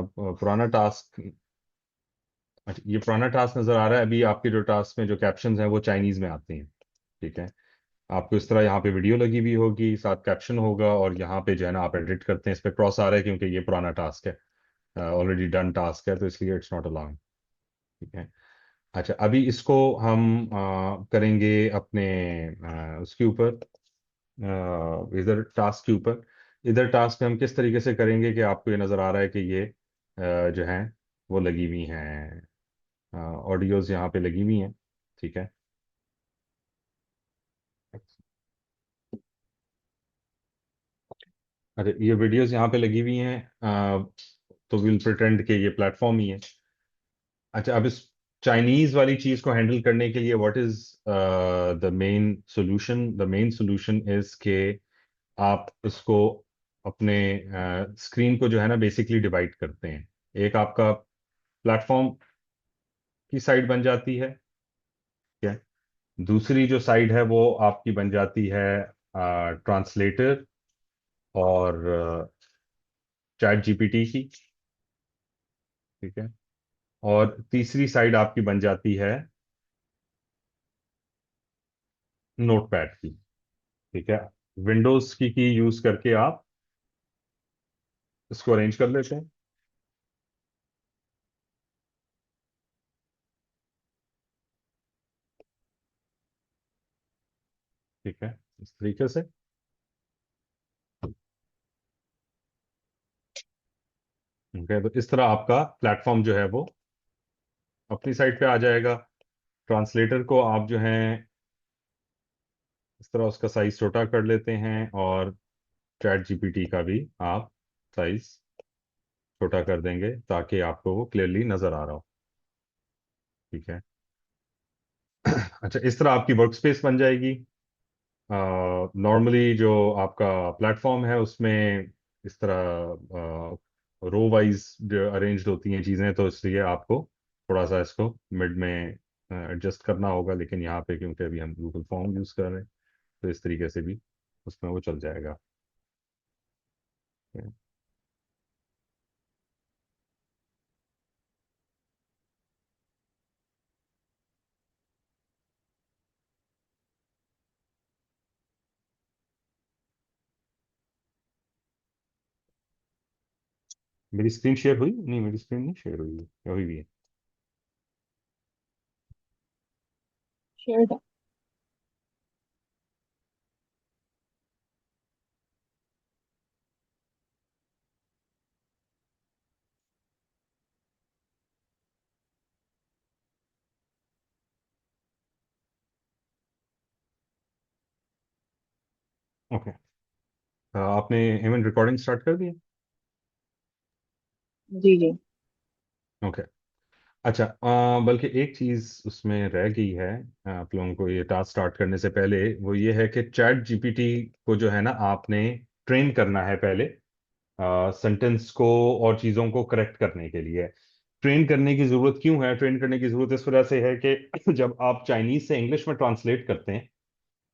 पुराना टास्क। अच्छा, ये पुराना टास्क नजर आ रहा है। अभी आपके जो टास्क में जो कैप्शंस हैं वो चाइनीज में आते हैं। ठीक है। आपको इस तरह यहाँ पे वीडियो लगी हुई होगी, साथ कैप्शन होगा, और यहाँ पे जो है ना आप एडिट करते हैं। इस पे क्रॉस आ रहा है क्योंकि ये पुराना टास्क है, ऑलरेडी डन टास्क है, तो इसलिए इट्स नॉट अलाउड। ठीक है। अच्छा, अभी इसको हम करेंगे अपने उसके ऊपर, इधर टास्क के ऊपर। इधर टास्क में हम किस तरीके से करेंगे कि आपको ये नज़र आ रहा है कि ये जो है वो लगी हुई हैं, ऑडियोज यहाँ पे लगी हुई हैं। ठीक है। अच्छा, ये वीडियोस यहाँ पे लगी हुई हैं, तो विल प्रिटेंड कि ये प्लेटफॉर्म ही है। अच्छा, अब इस चाइनीज वाली चीज को हैंडल करने के लिए what is the main solution is के आप इसको अपने स्क्रीन को जो है ना बेसिकली डिवाइड करते हैं। एक आपका प्लेटफॉर्म की साइड बन जाती है। ठीक है। दूसरी जो साइड है वो आपकी बन जाती है ट्रांसलेटर और चैट जीपीटी की। ठीक है। और तीसरी साइड आपकी बन जाती है नोटपैड की। ठीक है। विंडोज की यूज करके आप इसको अरेंज कर लेते हैं। ठीक है। इस तरीके से। ठीक है, तो इस तरह आपका प्लेटफॉर्म जो है वो अपनी साइड पे आ जाएगा। ट्रांसलेटर को आप जो है इस तरह उसका साइज छोटा कर लेते हैं, और चैट जीपीटी का भी आप साइज छोटा कर देंगे ताकि आपको वो क्लियरली नजर आ रहा हो। ठीक है। अच्छा, इस तरह आपकी वर्क स्पेस बन जाएगी। नॉर्मली जो आपका प्लेटफॉर्म है उसमें इस तरह रो वाइज जो अरेंज्ड होती हैं चीज़ें, तो इसलिए आपको थोड़ा सा इसको मिड में एडजस्ट करना होगा। लेकिन यहाँ पे क्योंकि अभी हम गूगल फॉर्म यूज़ कर रहे हैं, तो इस तरीके से भी उसमें वो चल जाएगा। मेरी स्क्रीन शेयर हुई नहीं? मेरी स्क्रीन नहीं शेयर हुई है या हुई भी है? शेयर्ड है। ओके। आपने इवन रिकॉर्डिंग स्टार्ट कर दी? जी जी। ओके। अच्छा, बल्कि एक चीज उसमें रह गई है आप लोगों को ये टास्क स्टार्ट करने से पहले, वो ये है कि चैट जीपीटी को जो है ना आपने ट्रेन करना है पहले, सेंटेंस को और चीजों को करेक्ट करने के लिए। ट्रेन करने की जरूरत क्यों है? ट्रेन करने की जरूरत इस वजह से है कि जब आप चाइनीज से इंग्लिश में ट्रांसलेट करते हैं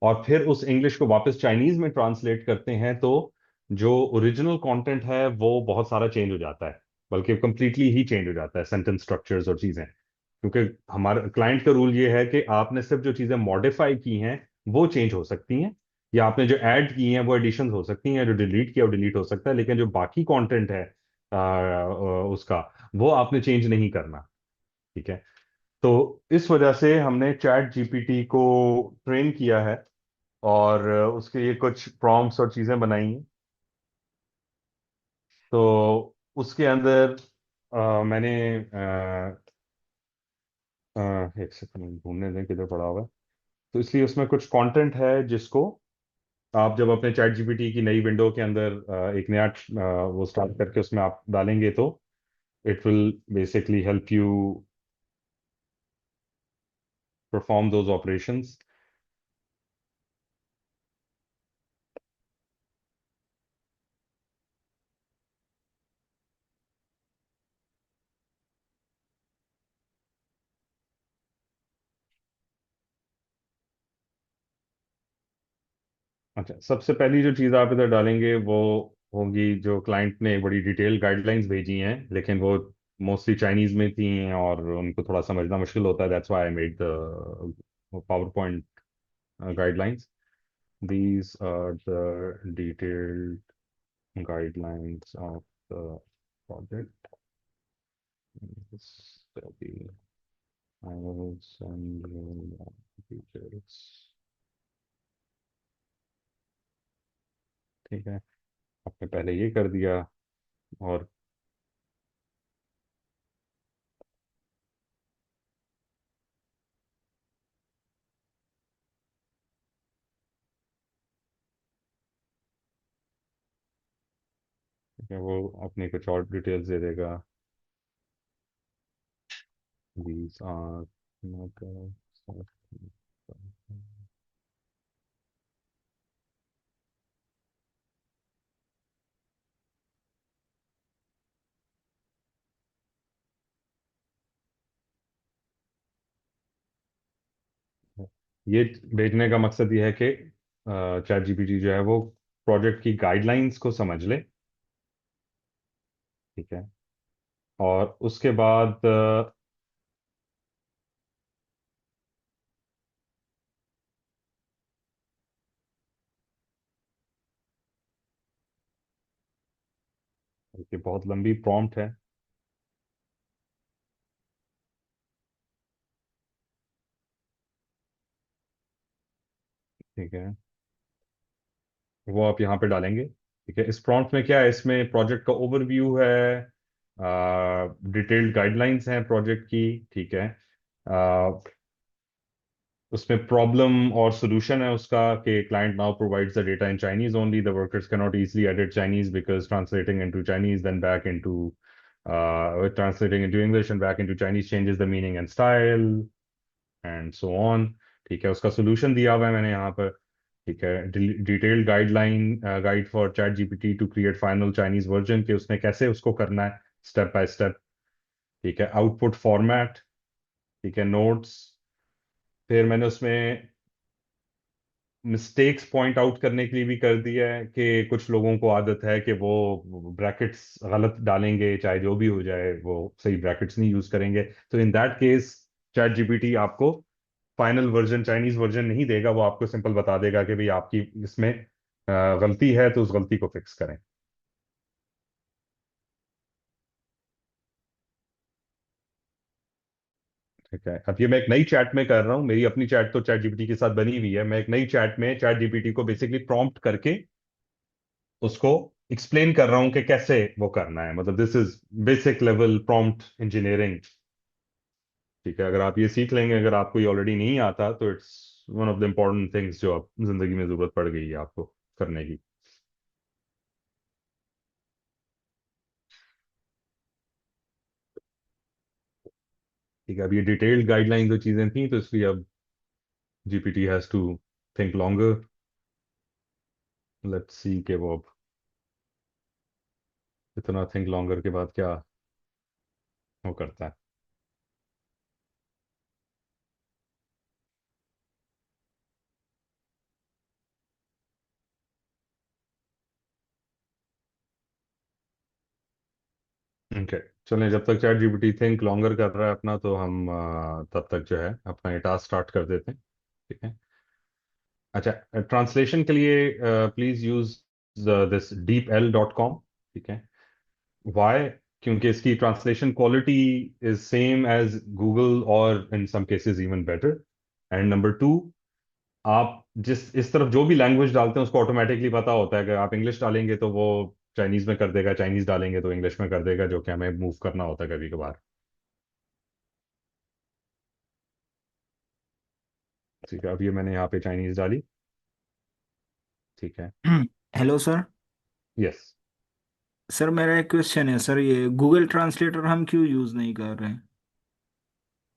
और फिर उस इंग्लिश को वापस चाइनीज में ट्रांसलेट करते हैं, तो जो ओरिजिनल कंटेंट है वो बहुत सारा चेंज हो जाता है। बल्कि कंप्लीटली ही चेंज हो जाता है, सेंटेंस स्ट्रक्चर्स और चीजें। क्योंकि हमारे क्लाइंट का रूल ये है कि आपने सिर्फ जो चीजें मॉडिफाई की हैं वो चेंज हो सकती हैं, या आपने जो ऐड की हैं वो एडिशन हो सकती हैं, जो डिलीट किया वो डिलीट हो सकता है, लेकिन जो बाकी कंटेंट है उसका, वो आपने चेंज नहीं करना। ठीक है। तो इस वजह से हमने चैट जीपीटी को ट्रेन किया है, और उसके लिए कुछ प्रॉम्प्ट्स और चीजें बनाई हैं। तो उसके अंदर मैंने एक सेकंड घूमने दें किधर पड़ा हुआ है। तो इसलिए उसमें कुछ कंटेंट है जिसको आप जब अपने चैट जीपीटी की नई विंडो के अंदर एक नया वो स्टार्ट करके उसमें आप डालेंगे, तो it will basically help you perform those operations. अच्छा, सबसे पहली जो चीज़ आप इधर डालेंगे वो होंगी जो क्लाइंट ने बड़ी डिटेल गाइडलाइंस भेजी हैं, लेकिन वो मोस्टली चाइनीज में थी और उनको थोड़ा समझना मुश्किल होता है। That's why I made the power point guidelines. These are the detailed guidelines of the project. Study. I will send you more details. ठीक है, आपने पहले ये कर दिया। और ठीक है, वो अपनी कुछ और डिटेल्स दे देगा। These are not ये भेजने का मकसद ये है कि चैट जीपीटी जो है वो प्रोजेक्ट की गाइडलाइंस को समझ ले। ठीक है, और उसके बाद ये बहुत लंबी प्रॉम्प्ट है। ठीक है, वो आप यहाँ पे डालेंगे। ठीक है, इस प्रॉम्प्ट में क्या है, इसमें प्रोजेक्ट का ओवरव्यू है, डिटेल्ड गाइडलाइंस हैं प्रोजेक्ट की। ठीक है, उसमें प्रॉब्लम और सोल्यूशन है उसका कि client now provides the data in Chinese only, the workers can not easily edit Chinese because translating into Chinese then back into translating into English and back into Chinese changes the meaning and style and so on. ठीक है, उसका solution दिया हुआ है मैंने यहाँ पर। ठीक है, detailed guide for ChatGPT to create final Chinese version, के उसने कैसे उसको करना है स्टेप बाय स्टेप। ठीक है, आउटपुट फॉर्मेट। ठीक है, नोट्स। फिर मैंने उसमें मिस्टेक्स पॉइंट आउट करने के लिए भी कर दिया है कि कुछ लोगों को आदत है कि वो ब्रैकेट्स गलत डालेंगे, चाहे जो भी हो जाए वो सही ब्रैकेट्स नहीं यूज करेंगे। तो in that case chat GPT आपको फाइनल वर्जन चाइनीज वर्जन नहीं देगा, वो आपको सिंपल बता देगा कि भाई आपकी इसमें गलती है तो उस गलती को फिक्स करें। ठीक है, अब ये मैं एक नई चैट में कर रहा हूँ, मेरी अपनी चैट तो चैट जीपीटी के साथ बनी हुई है। मैं एक नई चैट में चैट जीपीटी को बेसिकली प्रॉम्प्ट करके उसको एक्सप्लेन कर रहा हूँ कि कैसे वो करना है। मतलब this is basic level prompt engineering. ठीक है, अगर आप ये सीख लेंगे, अगर आपको ये ऑलरेडी नहीं आता, तो it's one of the important things जो आप जिंदगी में जरूरत पड़ गई है आपको करने की। ठीक है, अब ये डिटेल्ड गाइडलाइन जो चीजें थी, तो इसलिए अब GPT has to think longer. Let's see कि वो अब इतना थिंक लॉन्गर के बाद क्या वो करता है। ओके, चलें, जब तक चैट जीपीटी थिंक लॉन्गर कर रहा है अपना, तो हम तब तक जो है अपना ये टास्क स्टार्ट कर देते हैं। ठीक है, अच्छा, ट्रांसलेशन के लिए प्लीज यूज दिस deepl.com। ठीक है, वाई? क्योंकि इसकी translation quality is same as Google और in some cases even better. And number two, आप जिस इस तरफ जो भी लैंग्वेज डालते हैं उसको ऑटोमेटिकली पता होता है कि आप इंग्लिश डालेंगे तो वो चाइनीज में कर देगा, चाइनीज डालेंगे तो इंग्लिश में कर देगा, जो कि हमें मूव करना होता है कभी कभार। ठीक है, अब ये मैंने यहाँ पे चाइनीज डाली। ठीक है। Hello sir. यस। सर मेरा एक क्वेश्चन है सर, ये गूगल ट्रांसलेटर हम क्यों यूज़ नहीं कर रहे हैं?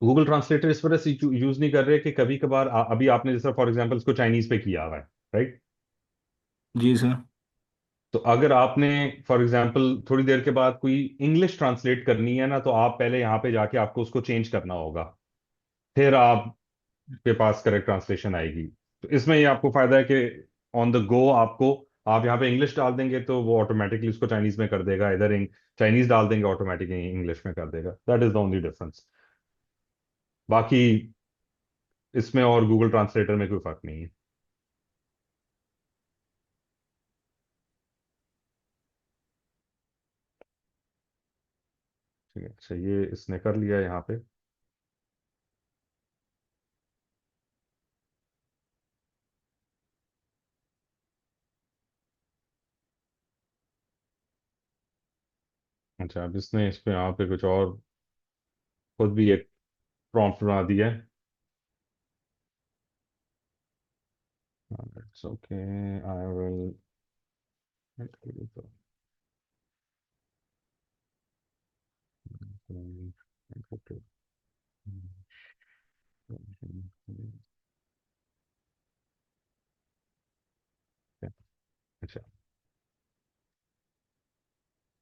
गूगल ट्रांसलेटर इस वजह से यूज नहीं कर रहे कि कभी कभार अभी आपने जैसा फॉर एग्जांपल इसको चाइनीज पे किया हुआ है, राइट? जी सर। तो अगर आपने फॉर एग्जांपल थोड़ी देर के बाद कोई इंग्लिश ट्रांसलेट करनी है ना, तो आप पहले यहाँ पे जाके आपको उसको चेंज करना होगा, फिर आपके पास करेक्ट ट्रांसलेशन आएगी। तो इसमें ये आपको फायदा है कि ऑन द गो आपको आप यहाँ पे इंग्लिश डाल देंगे तो वो ऑटोमेटिकली उसको चाइनीज में कर देगा, इधर चाइनीज डाल देंगे ऑटोमेटिकली इंग्लिश में कर देगा। That is the only difference. बाकी इसमें और गूगल ट्रांसलेटर में कोई फर्क नहीं है। ठीक है, अच्छा ये इसने कर लिया यहाँ पे। अच्छा अब इसने इस पे यहाँ पे कुछ और खुद भी एक प्रॉम्प्ट बना दिया है। It's okay, I will. अच्छा,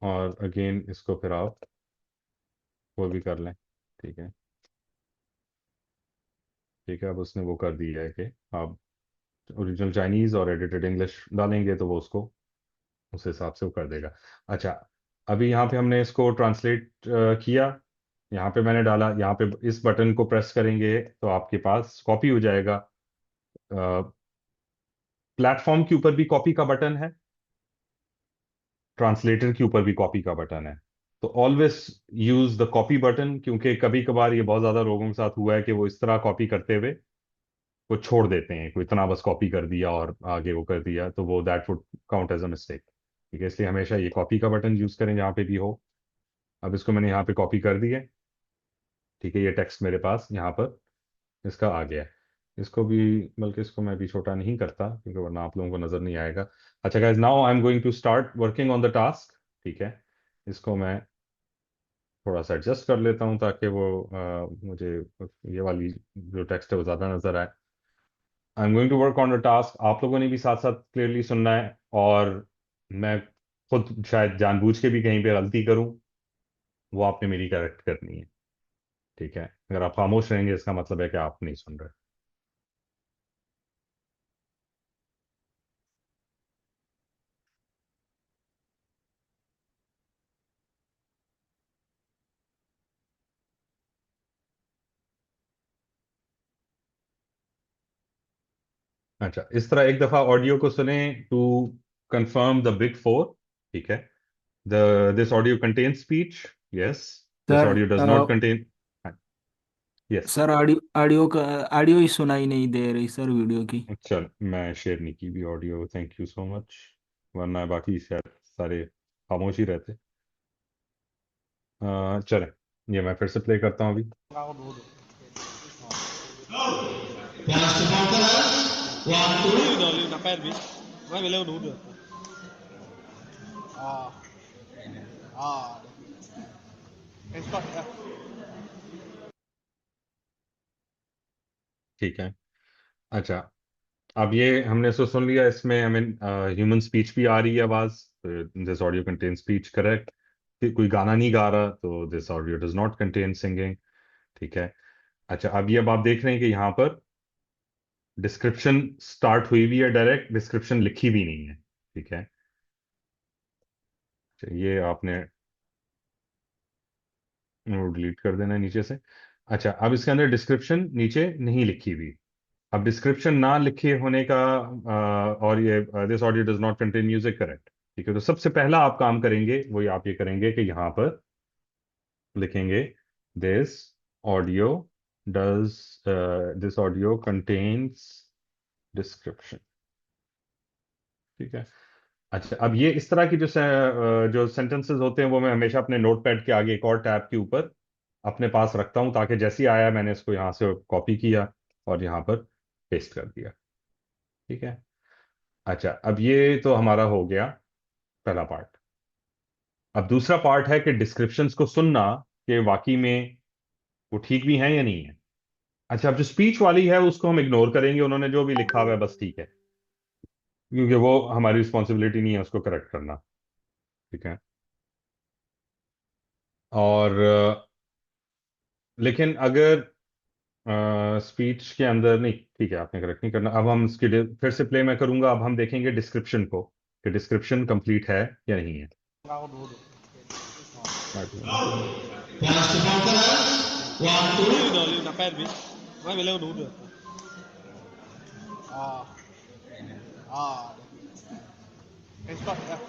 और अगेन इसको फिर आप वो भी कर लें। ठीक है, ठीक है, अब उसने वो कर दिया है कि आप ओरिजिनल चाइनीज और एडिटेड इंग्लिश डालेंगे तो वो उसको उस हिसाब से वो कर देगा। अच्छा, अभी यहाँ पे हमने इसको ट्रांसलेट किया। यहाँ पे मैंने डाला, यहाँ पे इस बटन को प्रेस करेंगे तो आपके पास कॉपी हो जाएगा। प्लेटफॉर्म के ऊपर भी कॉपी का बटन है, ट्रांसलेटर के ऊपर भी कॉपी का बटन है। तो always use the copy button, क्योंकि कभी कभार ये बहुत ज्यादा लोगों के साथ हुआ है कि वो इस तरह कॉपी करते हुए वो छोड़ देते हैं, कोई इतना बस कॉपी कर दिया और आगे वो कर दिया, तो वो that would count as a mistake. ठीक है, इसलिए हमेशा ये कॉपी का बटन यूज करें जहाँ पे भी हो। अब इसको मैंने यहाँ पे कॉपी कर दिया। ठीक है, ये टेक्स्ट मेरे पास यहाँ पर इसका आ गया है। इसको भी, बल्कि इसको मैं भी छोटा नहीं करता क्योंकि वरना आप लोगों को नजर नहीं आएगा। अच्छा guys, now I am going to start working on the task. ठीक है, इसको मैं थोड़ा सा एडजस्ट कर लेता हूँ ताकि वो मुझे ये वाली जो टेक्स्ट है वो ज़्यादा नज़र आए। I am going to work on the task. आप लोगों ने भी साथ साथ क्लियरली सुनना है, और मैं खुद शायद जानबूझ के भी कहीं पे गलती करूं, वो आपने मेरी करेक्ट करनी है। ठीक है, अगर आप खामोश रहेंगे इसका मतलब है कि आप नहीं सुन रहे। अच्छा, इस तरह एक दफा ऑडियो को सुने to confirm the big four. ठीक है, the this audio contain speech, yes. This sir audio does not contain, yes. Sir audio audio का ऑडियो ही सुनाई नहीं दे रही सर वीडियो की। चल, मैं शेयर नहीं की भी audio, thank you so much, वरना बाकी शायद सारे खामोश ही रहते। चलें, ये मैं फिर से प्ले करता हूँ अभी। Last conference, one, two. Dulu sampai habis. Gua bilang dulu. Ah, ah. Scott ya. ठीक है, अच्छा, अब ये हमने इसको सुन लिया, इसमें हमें ह्यूमन स्पीच भी आ रही है आवाज। This audio contain speech, correct. कोई गाना नहीं गा रहा तो this audio does not contain singing. ठीक है, अच्छा, अब ये अब आप देख रहे हैं कि यहाँ पर डिस्क्रिप्शन स्टार्ट हुई भी है, डायरेक्ट डिस्क्रिप्शन लिखी भी नहीं है। ठीक है, अच्छा, ये आपने डिलीट कर देना है नीचे से। अच्छा, अब इसके अंदर डिस्क्रिप्शन नीचे नहीं लिखी हुई। अब डिस्क्रिप्शन ना लिखे होने का और ये this audio does not contain music, correct. ठीक है, तो सबसे पहला आप काम करेंगे वो आप ये करेंगे कि यहाँ पर लिखेंगे this audio does this audio contains description. ठीक है, अच्छा, अब ये इस तरह की जो सेंटेंसेस होते हैं वो मैं हमेशा अपने नोट पैड के आगे एक और टैब के ऊपर अपने पास रखता हूँ, ताकि जैसे ही आया मैंने इसको यहाँ से कॉपी किया और यहाँ पर पेस्ट कर दिया। ठीक है, अच्छा, अब ये तो हमारा हो गया पहला पार्ट। अब दूसरा पार्ट है कि डिस्क्रिप्शंस को सुनना कि वाकई में वो ठीक भी हैं या नहीं है। अच्छा, अब जो स्पीच वाली है उसको हम इग्नोर करेंगे, उन्होंने जो भी लिखा हुआ है बस ठीक है, क्योंकि वो हमारी रिस्पॉन्सिबिलिटी नहीं है उसको करेक्ट करना। ठीक है, और लेकिन अगर स्पीच के अंदर नहीं, ठीक है, आपने करेक्ट नहीं करना। अब हम इसकी फिर से प्ले मैं करूंगा, अब हम देखेंगे डिस्क्रिप्शन को। कि डिस्क्रिप्शन कंप्लीट है या नहीं है। Posso faltar? One, two. Lưu nạp em biết. Mấy mày leo đủ được. À, à. Expert, yeah.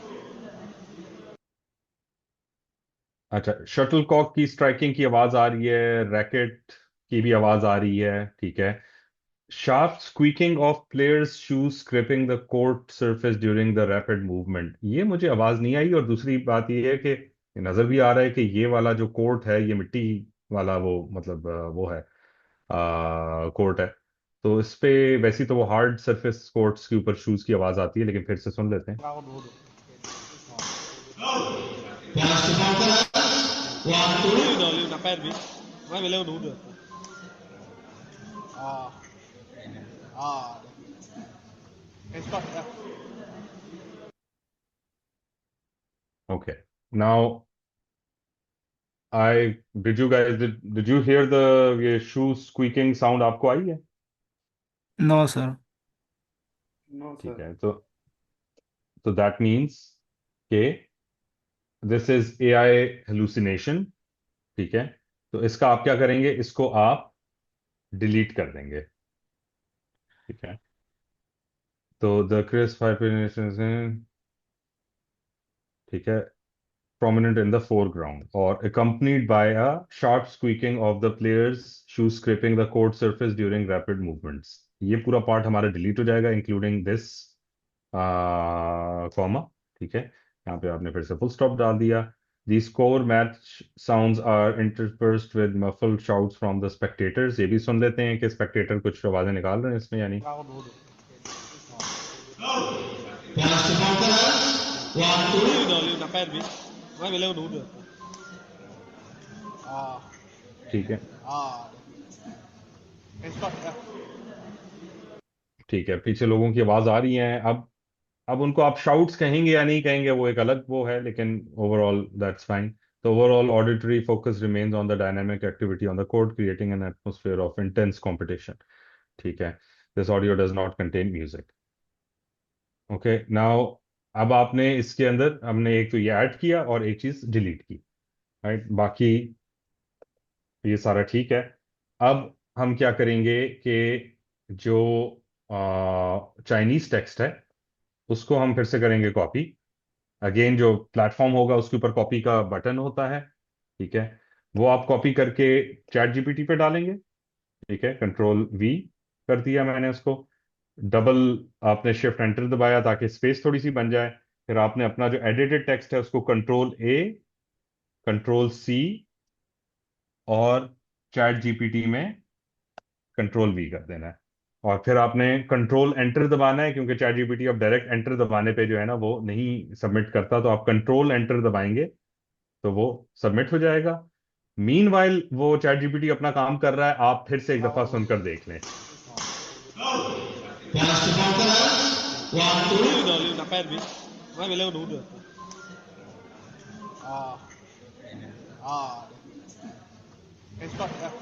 अच्छा, शटलकॉक की स्ट्राइकिंग की आवाज आ रही है, रैकेट की भी आवाज आ रही है, ठीक है। Sharp squeaking of players shoes scraping the court surface during the rapid movement, ये मुझे आवाज नहीं आई। और दूसरी बात ये है कि नजर भी आ रहा है कि ये वाला जो कोर्ट है ये मिट्टी वाला वो मतलब वो है कोर्ट है। तो इस पे वैसे तो वो हार्ड सरफेस कोर्ट्स के ऊपर शूज की आवाज आती है, लेकिन फिर से सुन लेते हैं। Tao đủ được. Posso faltar? One, two. Lưu nạp em biết. Mấy mày leo đủ được. À, à. Expert, yeah. Okay, now I did you guys did you hear the ये शू स्क्वीकिंग साउंड आपको आई है? No sir. No, ठीक sir. है, तो that means के this is AI hallucination, ठीक है। तो इसका आप क्या करेंगे, इसको आप डिलीट कर देंगे, ठीक है। तो द क्रिस फाइब्रेशन, ठीक है, prominent in the foreground or accompanied by a sharp squeaking of the player's shoes scraping the court surface during rapid movements। ये पूरा पार्ट हमारा डिलीट हो जाएगा इंक्लूडिंग दिस कॉमा, ठीक है। यहाँ पे आपने फिर से फुल स्टॉप डाल दिया। These core match sounds are interspersed with muffled shouts from the spectators। ये भी सुन लेते हैं कि स्पेक्टेटर कुछ आवाजें निकाल रहे हैं इसमें यानी। Tao đủ được. Posso faltar? One, two. Lưu nạp em biết. Mấy mày leo đủ được. À, ठीक है, à. Expert, yeah. ठीक है, पीछे लोगों की आवाज आ रही है। अब उनको आप शाउट्स कहेंगे या नहीं कहेंगे वो एक अलग वो है, लेकिन ओवरऑल दैट्स फाइन। तो overall auditory focus remains on the dynamic activity on the court creating an atmosphere of intense competition, ठीक है। This audio does not contain music. Okay, now अब आपने इसके अंदर हमने एक तो ये ऐड किया और एक चीज डिलीट की, राइट। बाकी ये सारा ठीक है। अब हम क्या करेंगे कि जो चाइनीज टेक्स्ट है उसको हम फिर से करेंगे कॉपी। अगेन जो प्लेटफॉर्म होगा उसके ऊपर कॉपी का बटन होता है, ठीक है। वो आप कॉपी करके चैट जीपीटी पे डालेंगे, ठीक है। कंट्रोल वी कर दिया मैंने उसको, डबल आपने शिफ्ट एंटर दबाया ताकि स्पेस थोड़ी सी बन जाए। फिर आपने अपना जो एडिटेड टेक्स्ट है उसको कंट्रोल ए, कंट्रोल सी और चैट जीपीटी में कंट्रोल वी कर देना है। और फिर आपने कंट्रोल एंटर दबाना है, क्योंकि चैट जीपीटी अब डायरेक्ट एंटर दबाने पे जो है ना वो नहीं सबमिट करता, तो आप कंट्रोल एंटर दबाएंगे तो वो सबमिट हो जाएगा। मीनवाइल वो चैट जीपीटी अपना काम कर रहा है, आप फिर से एक दफा सुनकर देख लें। Posso faltar? One, two. Lưu nạp em biết. Mấy mày leo đủ được. À, à. Expert, yeah.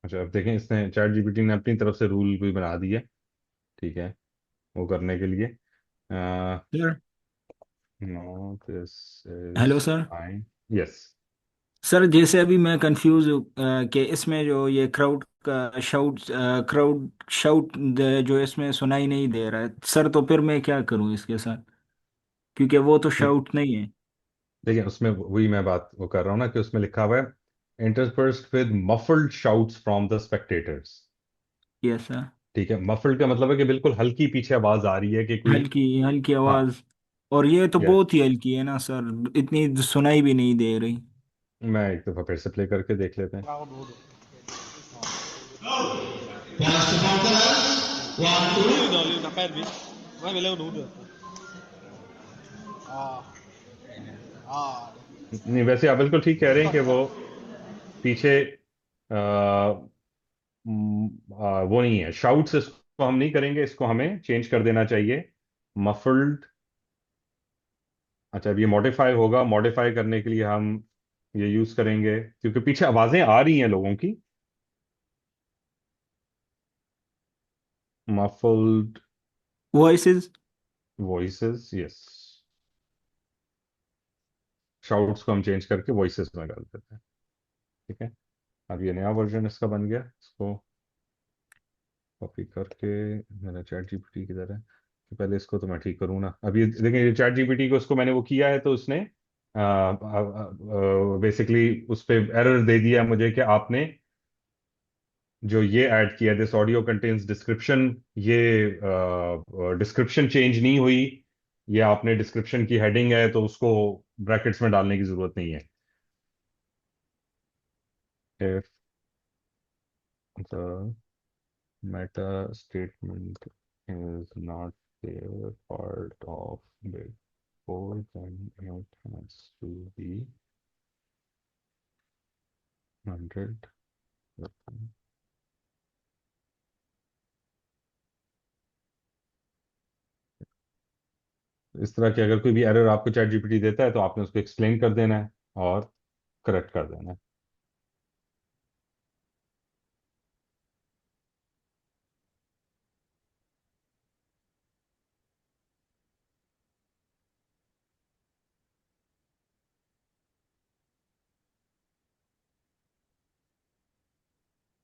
अच्छा, अब देखें, इसने चैट जीपीटी ने अपनी तरफ से रूल भी बना दिए, ठीक है, वो करने के लिए। Sir. No, this is hello sir. Fine. Yes. Sir जैसे अभी मैं कंफ्यूज हूँ कि इसमें जो ये क्राउड शाउट जो इसमें सुनाई नहीं दे रहा है सर, तो फिर मैं क्या करूँ इसके साथ, क्योंकि वो तो शाउट नहीं है। देखिए, उसमें वही मैं बात वो कर रहा हूँ ना कि उसमें लिखा हुआ है interspersed with muffled shouts from the spectators, yes sir. ठीक है। मफल्ड का मतलब है कि बिल्कुल हल्की पीछे आवाज आ रही है कि कोई। हल्की हल्की हाँ, आवाज। और ये तो यस। बहुत ही हल्की है ना सर, इतनी सुनाई भी नहीं दे रही। मैं एक दफा फिर से प्ले करके देख लेते हैं। Tao đủ được. Posso faltar? One, two. Lưu nạp em biết. Mấy mày leo đủ được. À, à. नहीं, वैसे आप बिल्कुल ठीक कह रहे हैं कि वो पीछे वो नहीं है शाउट्स, इसको हम नहीं करेंगे, इसको हमें चेंज कर देना चाहिए मफल्ड। अच्छा, अब ये मॉडिफाई होगा, मॉडिफाई करने के लिए हम ये यूज करेंगे क्योंकि पीछे आवाजें आ रही हैं लोगों की। Muffled voices. Voices, yes. Shouts को हम चेंज करके वॉइसेस में डाल देते हैं। ठीक है। अब ये नया वर्जन इसका बन गया, इसको कॉपी करके मेरा चैट जीपीटी की तरह, कि पहले इसको तो मैं ठीक करूँ ना। अब ये देखिए, ये चैट जीपीटी को इसको मैंने वो किया है तो उसने बेसिकली उस पे एरर दे दिया मुझे कि आपने जो ये ऐड किया, दिस ऑडियो कंटेन्स डिस्क्रिप्शन, ये डिस्क्रिप्शन चेंज नहीं हुई। ये आपने डिस्क्रिप्शन की हेडिंग है तो उसको ब्रैकेट्स में डालने की जरूरत नहीं है। If the meta statement is not a part of big four, then it has to be 100. इस तरह की अगर कोई भी एरर आपको चैट जीपीटी देता है तो आपने उसको एक्सप्लेन कर देना है और करेक्ट कर देना है।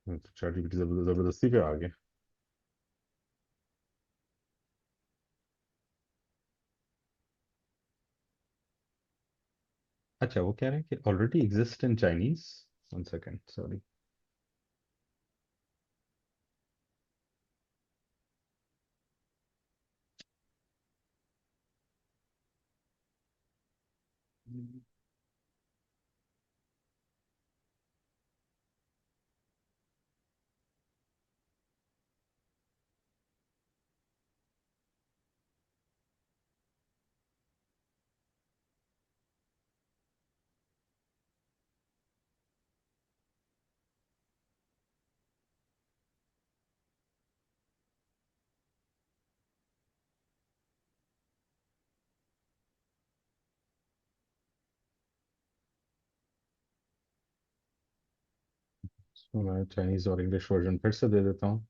तो चैट जीपीटी जबरदस्ती पे आ गया। अच्छा, वो कह रहे हैं कि already exist in Chinese. One second, sorry. तो मैं चाइनीज और इंग्लिश वर्जन फिर से दे देता हूँ।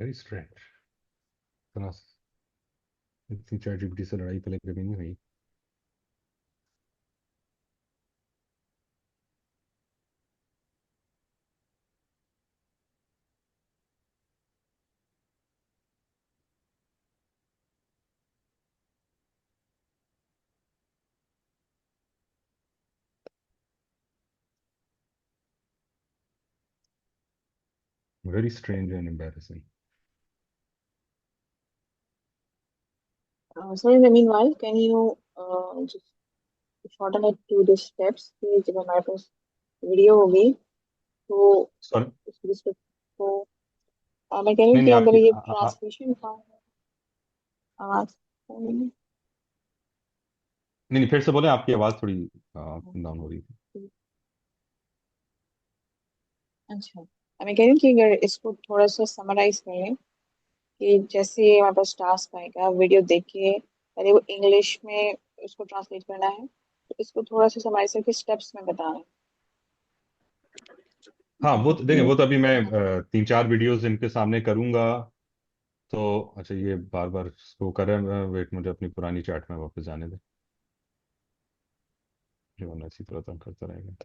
Very strange. इतना इतनी चैट जीपीटी से लड़ाई पहले कभी नहीं हुई। Very strange and embarrassing. So in the meanwhile, can you just shorten it to the steps कि जब हमारे पास वीडियो होगी तो सॉरी। उसकी स्टेप को मैं कह रही हूँ नहीं कि नहीं, अगर आपकी ये ट्रांसलेशन का आवाज नहीं नहीं, फिर से बोले, आपकी आवाज थोड़ी डाउन हो रही थी। अच्छा मैं कह रही हूँ कि अगर इसको थोड़ा सा समराइज करें कि जैसे हमारे पास टास्क आएगा वीडियो देख के पहले वो इंग्लिश में उसको ट्रांसलेट करना है, तो इसको थोड़ा सा हमारे सर के स्टेप्स में बताना है। हाँ, वो तो देखिए, ये वो तो अभी मैं 3-4 वीडियोस इनके सामने करूंगा। तो अच्छा, ये बार बार इसको कर रहा है, वेट, मुझे अपनी पुरानी चैट में वापस जाने दे, जो वरना इसी तरह तंग करता रहेगा।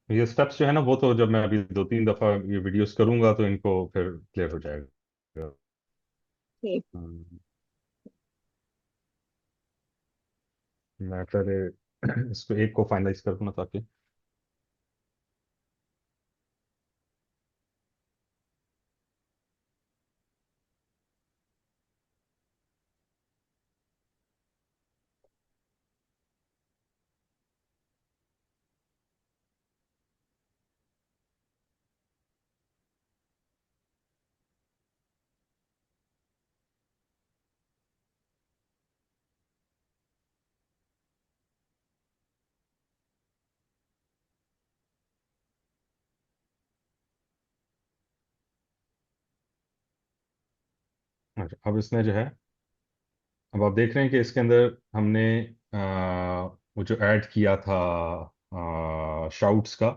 ये स्टेप्स जो है ना, वो तो जब मैं अभी 2-3 दफा ये वीडियोस करूंगा तो इनको फिर क्लियर हो जाएगा। ठीक। हम्म, मैं पहले इसको एक को फाइनलाइज कर दूं ना, ताकि अच्छा, अब इसने जो है, अब आप देख रहे हैं कि इसके अंदर हमने वो जो ऐड किया था शाउट्स का,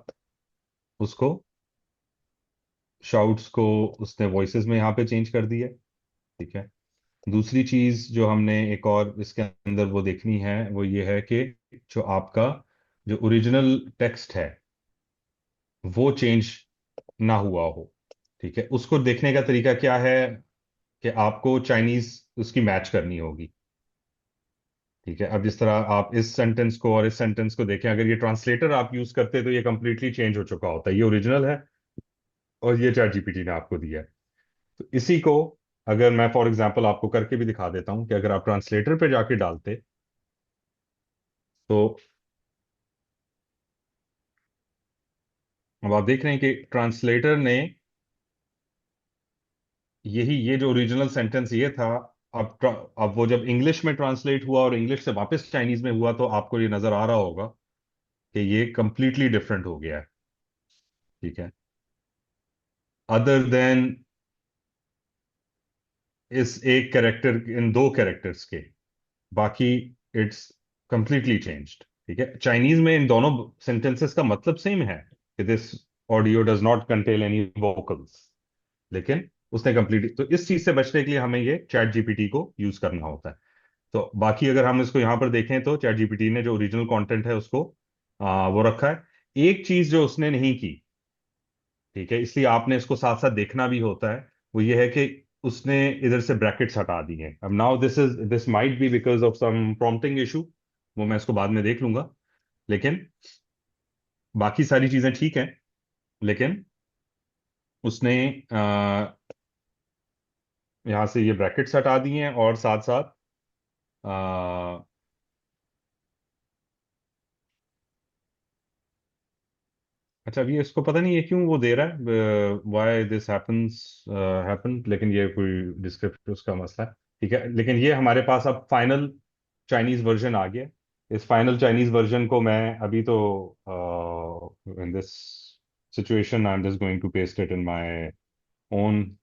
उसको शाउट्स को उसने वॉइसेस में यहाँ पे चेंज कर दिया। ठीक है। दूसरी चीज जो हमने एक और इसके अंदर वो देखनी है, वो ये है कि जो आपका जो ओरिजिनल टेक्स्ट है वो चेंज ना हुआ हो। ठीक है, उसको देखने का तरीका क्या है कि आपको चाइनीज उसकी मैच करनी होगी। ठीक है, अब जिस तरह आप इस सेंटेंस को और इस सेंटेंस को देखें, अगर ये ट्रांसलेटर आप यूज करते तो ये कंप्लीटली चेंज हो चुका होता है। ये ओरिजिनल है और ये चैट जीपीटी ने आपको दिया है। तो इसी को अगर मैं फॉर एग्जांपल आपको करके भी दिखा देता हूं कि अगर आप ट्रांसलेटर पे जाके डालते, तो अब आप देख रहे हैं कि ट्रांसलेटर ने यही ये जो ओरिजिनल सेंटेंस ये था, अब वो जब इंग्लिश में ट्रांसलेट हुआ और इंग्लिश से वापस चाइनीज में हुआ, तो आपको ये नजर आ रहा होगा कि ये कंप्लीटली डिफरेंट हो गया है। ठीक है, अदर देन इस एक कैरेक्टर, इन दो कैरेक्टर्स के, बाकी इट्स कंप्लीटली चेंज्ड। ठीक है, चाइनीज में इन दोनों सेंटेंसेस का मतलब सेम है कि this audio does not contain any vocals, लेकिन उसने कंप्लीट, तो इस चीज से बचने के लिए हमें ये चैट जीपीटी को यूज करना होता है। तो बाकी अगर हम इसको यहां पर देखें तो चैट जीपीटी ने जो ओरिजिनल कंटेंट है उसको वो रखा है। एक चीज जो उसने नहीं की, ठीक है, इसलिए आपने इसको साथ साथ देखना भी होता है, वो ये है कि उसने इधर से ब्रैकेट्स हटा दिए हैं। अब now this might be because of some prompting issue, वो मैं इसको बाद में देख लूंगा। लेकिन बाकी सारी चीजें ठीक हैं। लेकिन उसने यहाँ से ये ब्रैकेट्स हटा दिए हैं और साथ साथ अच्छा, अब ये इसको पता नहीं ये क्यों वो दे रहा है, व्हाई दिस हैपन, लेकिन ये कोई डिस्क्रिप्टिव उसका मसला है। ठीक है, लेकिन ये हमारे पास अब फाइनल चाइनीज वर्जन आ गया। इस फाइनल चाइनीज वर्जन को मैं अभी तो in this situation I am just going to paste it in my own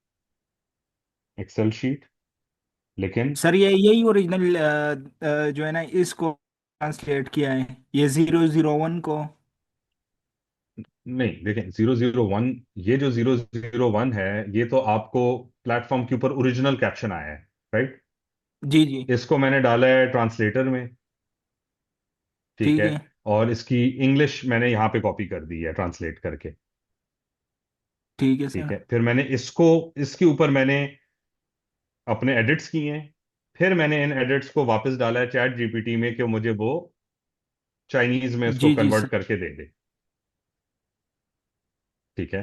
Excel sheet. लेकिन सर ये यही ओरिजिनल जो है ना, इसको ट्रांसलेट किया है, ये 001 को। नहीं, देखें, 001, ये जो 001 है, ये तो आपको प्लेटफॉर्म के ऊपर ओरिजिनल कैप्शन आया है, राइट। जी जी। इसको मैंने डाला है ट्रांसलेटर में। ठीक ठीक है, है। और इसकी इंग्लिश मैंने यहाँ पे कॉपी कर दी है ट्रांसलेट करके। ठीक है ठीक सर। है, फिर मैंने इसको, इसके ऊपर मैंने अपने एडिट्स किए हैं। फिर मैंने इन एडिट्स को वापस डाला है चैट जीपीटी में कि मुझे वो चाइनीज में उसको जी जी कन्वर्ट सर। करके दे दे। ठीक है,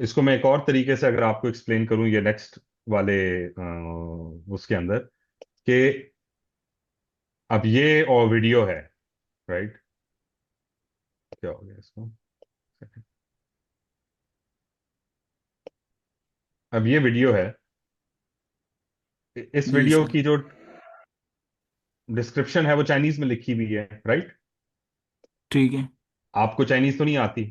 इसको मैं एक और तरीके से अगर आपको एक्सप्लेन करूं, ये नेक्स्ट वाले उसके अंदर, कि अब ये और वीडियो है, राइट। क्या हो गया इसको, अब ये वीडियो है। इस जी वीडियो सर। की जो डिस्क्रिप्शन है वो चाइनीज में लिखी हुई है, राइट? ठीक है। आपको चाइनीज तो नहीं आती,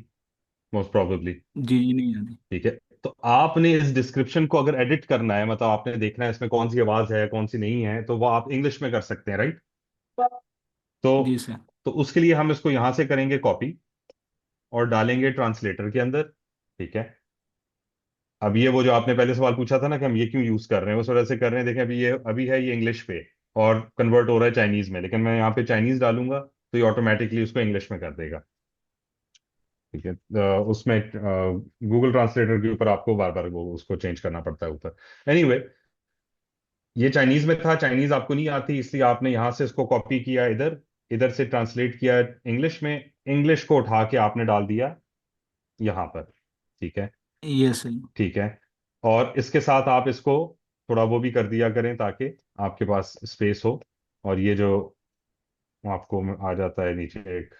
मोस्ट प्रोबेबली। जी जी, नहीं आती। ठीक है, तो आपने इस डिस्क्रिप्शन को अगर एडिट करना है, मतलब आपने देखना है इसमें कौन सी आवाज है कौन सी नहीं है, तो वो आप इंग्लिश में कर सकते हैं, राइट? जी तो सर। तो उसके लिए हम इसको यहां से करेंगे कॉपी और डालेंगे ट्रांसलेटर के अंदर। ठीक है, अब ये वो जो आपने पहले सवाल पूछा था ना कि हम ये क्यों यूज कर रहे हैं, उस वजह से कर रहे हैं। देखें, अभी है ये इंग्लिश पे और कन्वर्ट हो रहा है चाइनीज में, लेकिन मैं यहाँ पे चाइनीज डालूंगा तो ये ऑटोमेटिकली उसको इंग्लिश में कर देगा। ठीक है, उसमें गूगल ट्रांसलेटर के ऊपर आपको बार बार वो उसको चेंज करना पड़ता है ऊपर। एनीवे, ये चाइनीज में था, चाइनीज आपको नहीं आती, इसलिए आपने यहां से इसको कॉपी किया, इधर इधर से ट्रांसलेट किया इंग्लिश में, इंग्लिश को उठा के आपने डाल दिया यहाँ पर। ठीक है। ये सही। ठीक है, और इसके साथ आप इसको थोड़ा वो भी कर दिया करें ताकि आपके पास स्पेस हो, और ये जो आपको आ जाता है नीचे एक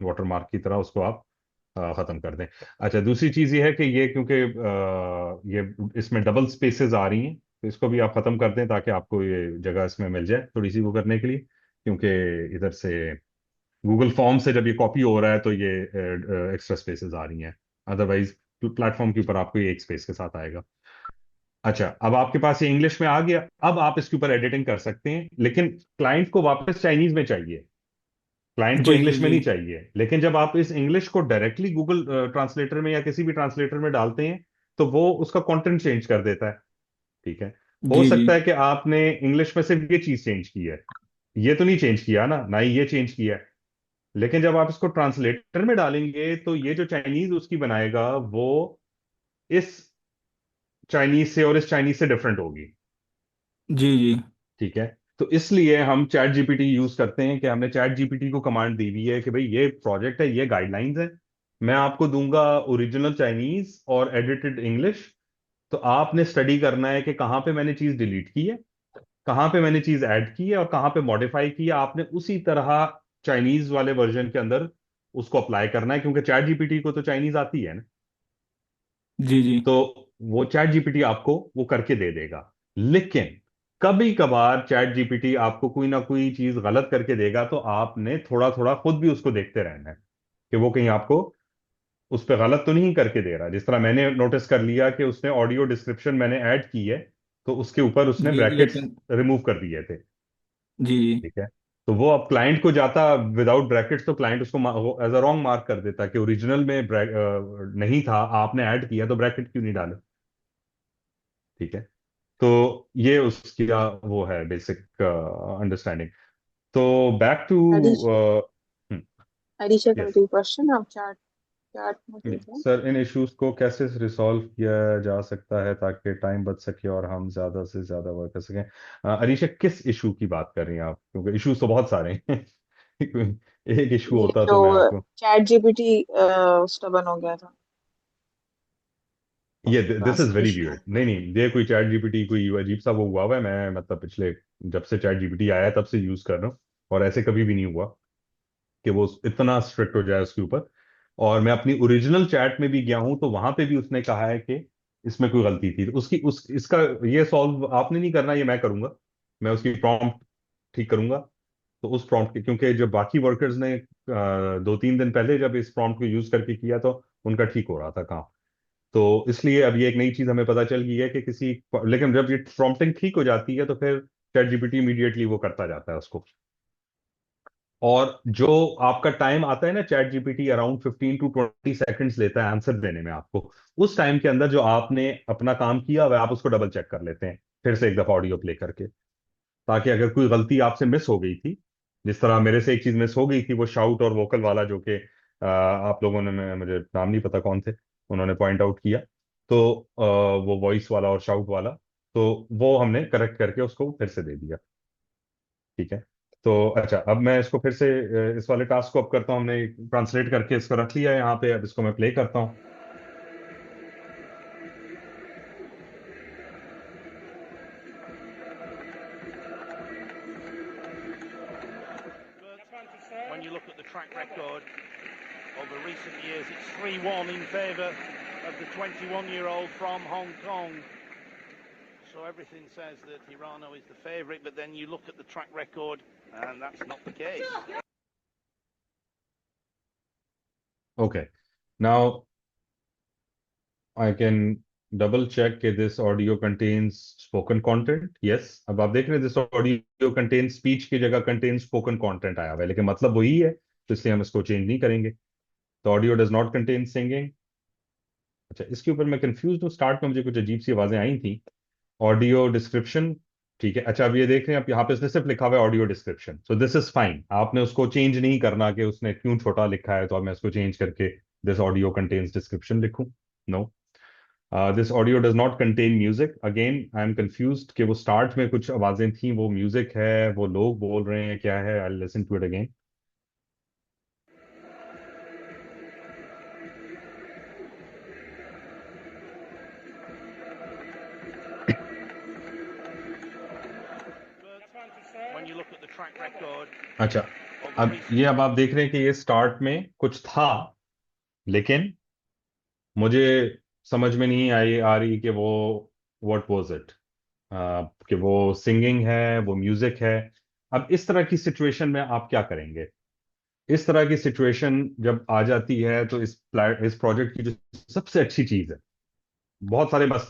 वाटर मार्क की तरह, उसको आप खत्म कर दें। अच्छा, दूसरी चीज ये है कि ये क्योंकि ये इसमें डबल स्पेसेस आ रही हैं, तो इसको भी आप खत्म कर दें ताकि आपको ये जगह इसमें मिल जाए थोड़ी सी वो करने के लिए, क्योंकि इधर से गूगल फॉर्म से जब ये कॉपी हो रहा है तो ये एक्स्ट्रा स्पेसेस आ रही हैं। अदरवाइज प्लेटफॉर्म के ऊपर आपको ये एक स्पेस के साथ आएगा। अच्छा, अब आपके पास ये इंग्लिश में आ गया, अब आप इसके ऊपर एडिटिंग कर सकते हैं, लेकिन क्लाइंट को वापस चाइनीज में चाहिए, क्लाइंट को जी जी इंग्लिश में जी नहीं चाहिए। लेकिन जब आप इस इंग्लिश को डायरेक्टली गूगल ट्रांसलेटर में या किसी भी ट्रांसलेटर में डालते हैं तो वो उसका कंटेंट चेंज कर देता है। ठीक है, हो जी जी सकता है कि आपने इंग्लिश में सिर्फ ये चीज चेंज की है, ये तो नहीं चेंज किया ना, ना ही ये चेंज किया है। लेकिन जब आप इसको ट्रांसलेटर में डालेंगे तो ये जो चाइनीज उसकी बनाएगा वो इस चाइनीज से और इस चाइनीज से डिफरेंट होगी। जी जी ठीक है, तो इसलिए हम चैट जीपीटी यूज करते हैं कि हमने चैट जीपीटी को कमांड दी हुई है कि भाई ये प्रोजेक्ट है, ये गाइडलाइंस है, मैं आपको दूंगा ओरिजिनल चाइनीज और एडिटेड इंग्लिश, तो आपने स्टडी करना है कि कहाँ पे मैंने चीज डिलीट की है, कहाँ पे मैंने चीज ऐड की है और कहाँ पे मॉडिफाई की है, आपने उसी तरह चाइनीज वाले वर्जन के अंदर उसको अप्लाई करना है, क्योंकि चैट जीपीटी को तो चाइनीज आती है ना। जी जी तो वो चैट जीपीटी आपको वो करके दे देगा। लेकिन कभी कभार चैट जीपीटी आपको कोई ना कोई चीज गलत करके देगा, तो आपने थोड़ा थोड़ा खुद भी उसको देखते रहना है कि वो कहीं आपको उस पर गलत तो नहीं करके दे रहा। जिस तरह मैंने नोटिस कर लिया कि उसने ऑडियो डिस्क्रिप्शन मैंने ऐड की है, तो उसके ऊपर उसने जी ब्रैकेट्स लेकिन रिमूव कर दिए थे। जी जी ठीक है, तो वो अब क्लाइंट को जाता विदाउट ब्रैकेट्स, तो क्लाइंट उसको एज अ रॉन्ग मार्क कर देता कि ओरिजिनल में नहीं था, आपने ऐड किया तो ब्रैकेट क्यों नहीं डाले। ठीक है, तो ये उसकी वो है बेसिक अंडरस्टैंडिंग। तो back to addition addition yes corrective question आप चार्ट चार्ट में कीजिए। सर, इन इश्यूज को कैसे रिसॉल्व किया जा सकता है ताकि टाइम बच सके और हम ज्यादा से ज्यादा वर्क कर सकें? अरीशा, किस इशू की बात कर रही हैं आप, क्योंकि इश्यूज तो बहुत सारे हैं। एक इशू ये होता जो तो मैं आपको चैट जीपीटी स्टबन हो गया था, ये this is very translation. Weird. नहीं नहीं, ये कोई चैट जीपीटी कोई अजीब सा वो हुआ हुआ है, मैं मतलब पिछले जब से चैट जीपीटी आया है तब से यूज कर रहा हूँ, और ऐसे कभी भी नहीं हुआ कि वो इतना स्ट्रिक्ट हो जाए उसके ऊपर। और मैं अपनी ओरिजिनल चैट में भी गया हूं तो वहां पे भी उसने कहा है कि इसमें कोई गलती थी, तो उसकी उस इसका ये सॉल्व आपने नहीं करना, ये मैं करूंगा। मैं उसकी प्रॉम्प्ट ठीक करूंगा। तो उस प्रॉम्प्ट के, क्योंकि जब बाकी वर्कर्स ने 2-3 दिन पहले जब इस प्रॉम्प्ट को यूज करके किया तो उनका ठीक हो रहा था काम। तो इसलिए अब ये एक नई चीज हमें पता चल गई है कि किसी, लेकिन जब ये प्रॉम्प्टिंग ठीक हो जाती है तो फिर चैट जीपीटी इमीडिएटली वो करता जाता है उसको। और जो आपका टाइम आता है ना, chat GPT around 15 to 20 seconds लेता है आंसर देने में आपको। उस टाइम के अंदर जो आपने अपना काम किया हुआ है, आप उसको डबल चेक कर लेते हैं फिर से एक दफा ऑडियो प्ले करके, ताकि अगर कोई गलती आपसे मिस हो गई थी, जिस तरह मेरे से एक चीज मिस हो गई थी, वो शाउट और वोकल वाला, जो कि आप लोगों ने, मुझे नाम नहीं पता कौन थे, उन्होंने पॉइंट आउट किया। तो वो वॉइस वाला और शाउट वाला, तो वो हमने करेक्ट करके उसको फिर से दे दिया। ठीक है, तो अच्छा, अब मैं इसको फिर से इस वाले टास्क को अब करता हूँ। हमने ट्रांसलेट करके इसको रख लिया है यहाँ पे, अब इसको मैं प्ले करता हूँ। When you look at the track record over recent years, it's 3-1 in favour of the 21-year-old from Hong Kong. So So everything says that Hirano is the favourite, but then you look at the track record, and that's not the case. Okay. Now I can double check कि this audio contains spoken content. Yes. अब आप देख रहे हैं this audio contains speech की जगह contains spoken content आया हुआ है, लेकिन मतलब वही है, तो इसलिए हम इसको चेंज नहीं करेंगे. तो audio does not contain singing. अच्छा, इसके ऊपर मैं कंफ्यूज हूँ. स्टार्ट में मुझे कुछ अजीब सी आवाजें आई थी. ऑडियो डिस्क्रिप्शन, ठीक है. अच्छा, अब ये देख रहे हैं, आप यहाँ पे इसने सिर्फ लिखा हुआ है audio description, so this is fine. आपने उसको चेंज नहीं करना कि उसने क्यों छोटा लिखा है, तो अब मैं इसको चेंज करके दिस ऑडियो कंटेन्स डिस्क्रिप्शन लिखूं. No, this audio does not contain music. Again I am confused कि वो स्टार्ट में कुछ आवाजें थी, वो म्यूजिक है, वो लोग बोल रहे हैं, क्या है. I listen to it again. When you look at the track record अच्छा, of अब recent ये, अब आप देख रहे हैं कि ये स्टार्ट में कुछ था, लेकिन मुझे समझ में नहीं आ रही कि वो व्हाट वाज इट, कि वो सिंगिंग है, वो म्यूजिक है. अब इस तरह की सिचुएशन में आप क्या करेंगे? इस तरह की सिचुएशन जब आ जाती है, तो इस प्रोजेक्ट की जो सबसे अच्छी चीज है, बहुत सारे मसले